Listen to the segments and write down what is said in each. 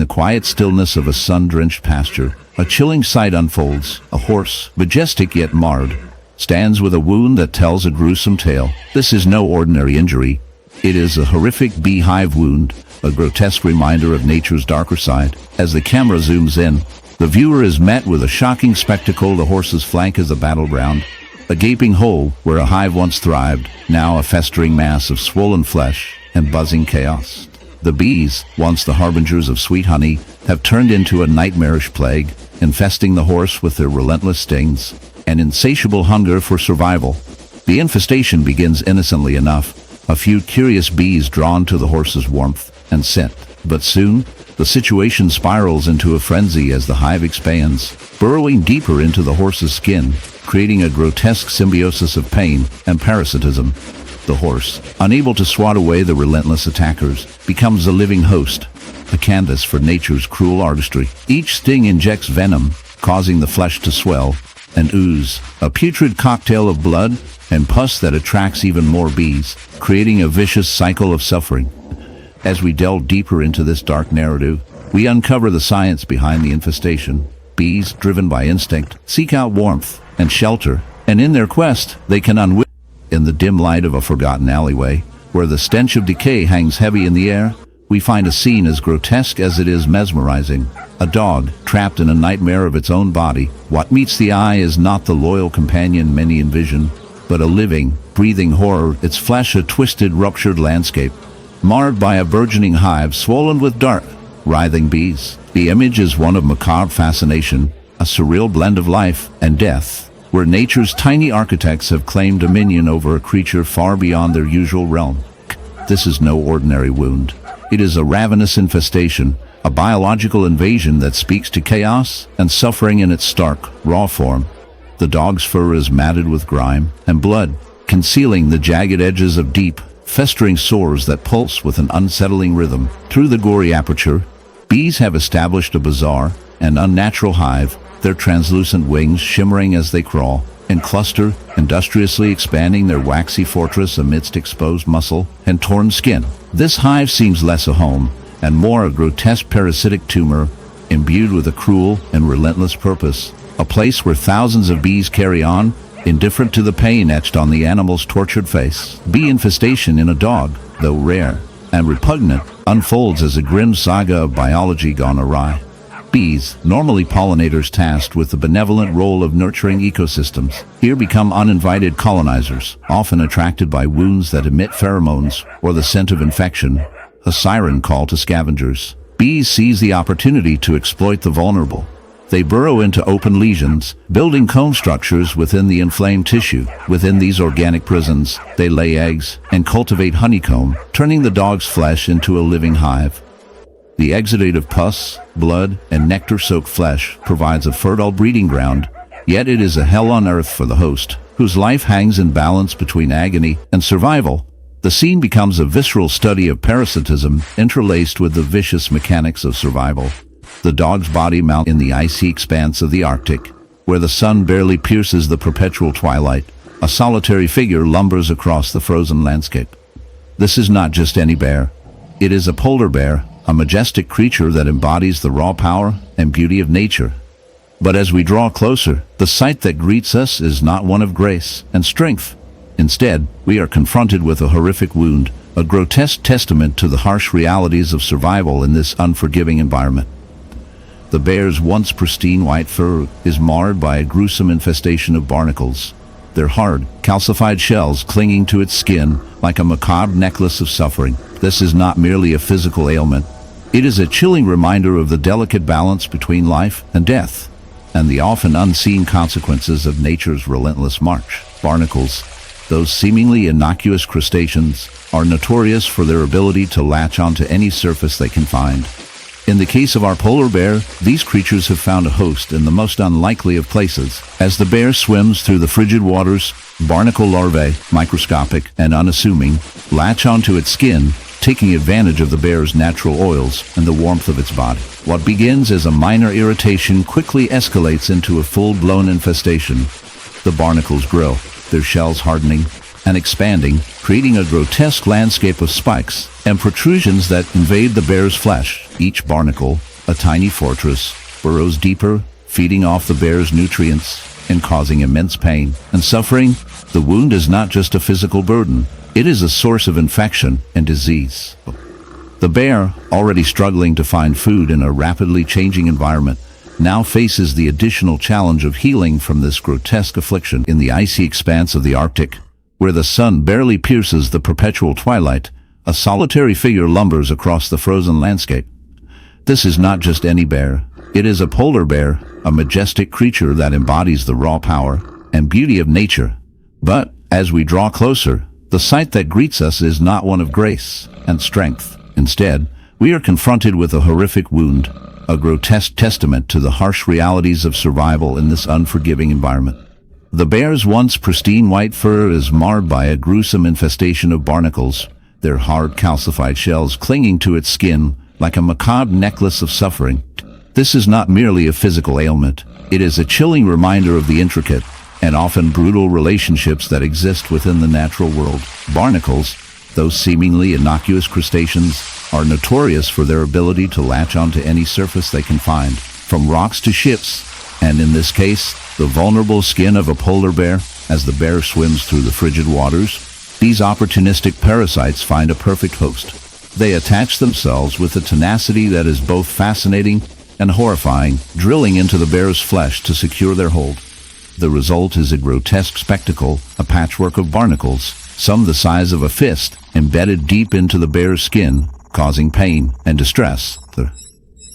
the quiet stillness of a sun-drenched pasture, a chilling sight unfolds. A horse, majestic yet marred, stands with a wound that tells a gruesome tale. This is no ordinary injury. It is a horrific beehive wound, a grotesque reminder of nature's darker side. As the camera zooms in, the viewer is met with a shocking spectacle. The horse's flank is a battleground, a gaping hole where a hive once thrived, now a festering mass of swollen flesh and buzzing chaos. The bees, once the harbingers of sweet honey, have turned into a nightmarish plague, infesting the horse with their relentless stings and insatiable hunger for survival. The infestation begins innocently enough, a few curious bees drawn to the horse's warmth and scent. But soon, the situation spirals into a frenzy as the hive expands, burrowing deeper into the horse's skin, creating a grotesque symbiosis of pain and parasitism. The horse, unable to swat away the relentless attackers, becomes a living host, a canvas for nature's cruel artistry. Each sting injects venom, causing the flesh to swell and ooze, a putrid cocktail of blood and pus that attracts even more bees, creating a vicious cycle of suffering. As we delve deeper into this dark narrative, we uncover the science behind the infestation. Bees, driven by instinct, seek out warmth and shelter, and in their quest, they can unwittingly. In the dim light of a forgotten alleyway, where the stench of decay hangs heavy in the air, we find a scene as grotesque as it is mesmerizing. A dog, trapped in a nightmare of its own body. What meets the eye is not the loyal companion many envision, but a living, breathing horror, its flesh a twisted, ruptured landscape, marred by a burgeoning hive swollen with dark, writhing bees. The image is one of macabre fascination, a surreal blend of life and death, where nature's tiny architects have claimed dominion over a creature far beyond their usual realm. This is no ordinary wound. It is a ravenous infestation, a biological invasion that speaks to chaos and suffering in its stark, raw form. The dog's fur is matted with grime and blood, concealing the jagged edges of deep, festering sores that pulse with an unsettling rhythm. Through the gory aperture, bees have established a bizarre and unnatural hive, their translucent wings shimmering as they crawl and cluster, industriously expanding their waxy fortress amidst exposed muscle and torn skin. This hive seems less a home and more a grotesque parasitic tumor imbued with a cruel and relentless purpose, a place where thousands of bees carry on, indifferent to the pain etched on the animal's tortured face. Bee infestation in a dog, though rare and repugnant, unfolds as a grim saga of biology gone awry. Bees, normally pollinators tasked with the benevolent role of nurturing ecosystems, here become uninvited colonizers, often attracted by wounds that emit pheromones or the scent of infection, a siren call to scavengers. Bees seize the opportunity to exploit the vulnerable. They burrow into open lesions, building comb structures within the inflamed tissue. Within these organic prisons, they lay eggs and cultivate honeycomb, turning the dog's flesh into a living hive. The exudate of pus, blood, and nectar-soaked flesh provides a fertile breeding ground, yet it is a hell on earth for the host, whose life hangs in balance between agony and survival. The scene becomes a visceral study of parasitism interlaced with the vicious mechanics of survival. The dog's body mounts in the icy expanse of the Arctic, where the sun barely pierces the perpetual twilight. A solitary figure lumbers across the frozen landscape. This is not just any bear. It is a polar bear, a majestic creature that embodies the raw power and beauty of nature. But as we draw closer, the sight that greets us is not one of grace and strength. Instead, we are confronted with a horrific wound, a grotesque testament to the harsh realities of survival in this unforgiving environment. The bear's once pristine white fur is marred by a gruesome infestation of barnacles, their hard, calcified shells clinging to its skin like a macabre necklace of suffering. This is not merely a physical ailment. It is a chilling reminder of the delicate balance between life and death, and the often unseen consequences of nature's relentless march. Barnacles, those seemingly innocuous crustaceans, are notorious for their ability to latch onto any surface they can find. In the case of our polar bear, these creatures have found a host in the most unlikely of places. As the bear swims through the frigid waters, barnacle larvae, microscopic and unassuming, latch onto its skin, taking advantage of the bear's natural oils and the warmth of its body. What begins as a minor irritation quickly escalates into a full-blown infestation. The barnacles grow, their shells hardening and expanding, creating a grotesque landscape of spikes and protrusions that invade the bear's flesh. Each barnacle, a tiny fortress, burrows deeper, feeding off the bear's nutrients and causing immense pain and suffering. The wound is not just a physical burden, it is a source of infection and disease. The bear, already struggling to find food in a rapidly changing environment, now faces the additional challenge of healing from this grotesque affliction. In the icy expanse of the Arctic, where the sun barely pierces the perpetual twilight, a solitary figure lumbers across the frozen landscape. This is not just any bear. It is a polar bear, a majestic creature that embodies the raw power and beauty of nature. But as we draw closer, the sight that greets us is not one of grace and strength. Instead, we are confronted with a horrific wound, a grotesque testament to the harsh realities of survival in this unforgiving environment. The bear's once pristine white fur is marred by a gruesome infestation of barnacles, their hard calcified shells clinging to its skin like a macabre necklace of suffering. This is not merely a physical ailment. It is a chilling reminder of the intricate and often brutal relationships that exist within the natural world. Barnacles, those seemingly innocuous crustaceans, are notorious for their ability to latch onto any surface they can find, from rocks to ships, and in this case, the vulnerable skin of a polar bear. As the bear swims through the frigid waters, these opportunistic parasites find a perfect host. They attach themselves with a tenacity that is both fascinating and horrifying, drilling into the bear's flesh to secure their hold. The result is a grotesque spectacle, a patchwork of barnacles, some the size of a fist, embedded deep into the bear's skin, causing pain and distress.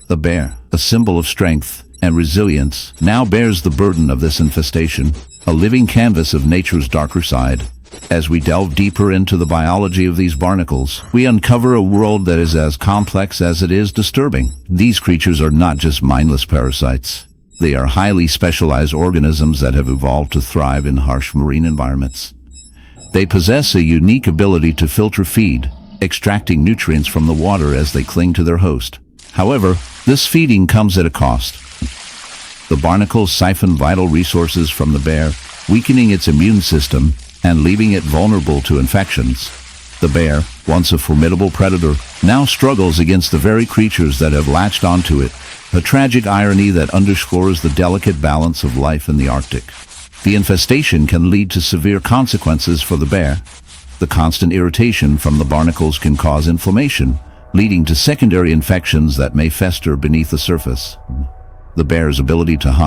The bear, a symbol of strength and resilience, now bears the burden of this infestation, a living canvas of nature's darker side. As we delve deeper into the biology of these barnacles, we uncover a world that is as complex as it is disturbing. These creatures are not just mindless parasites. They are highly specialized organisms that have evolved to thrive in harsh marine environments. They possess a unique ability to filter feed, extracting nutrients from the water as they cling to their host. However, this feeding comes at a cost. The barnacles siphon vital resources from the bear, weakening its immune system and leaving it vulnerable to infections. The bear, once a formidable predator, now struggles against the very creatures that have latched onto it, a tragic irony that underscores the delicate balance of life in the Arctic. The infestation can lead to severe consequences for the bear. The constant irritation from the barnacles can cause inflammation, leading to secondary infections that may fester beneath the surface. The bear's ability to hunt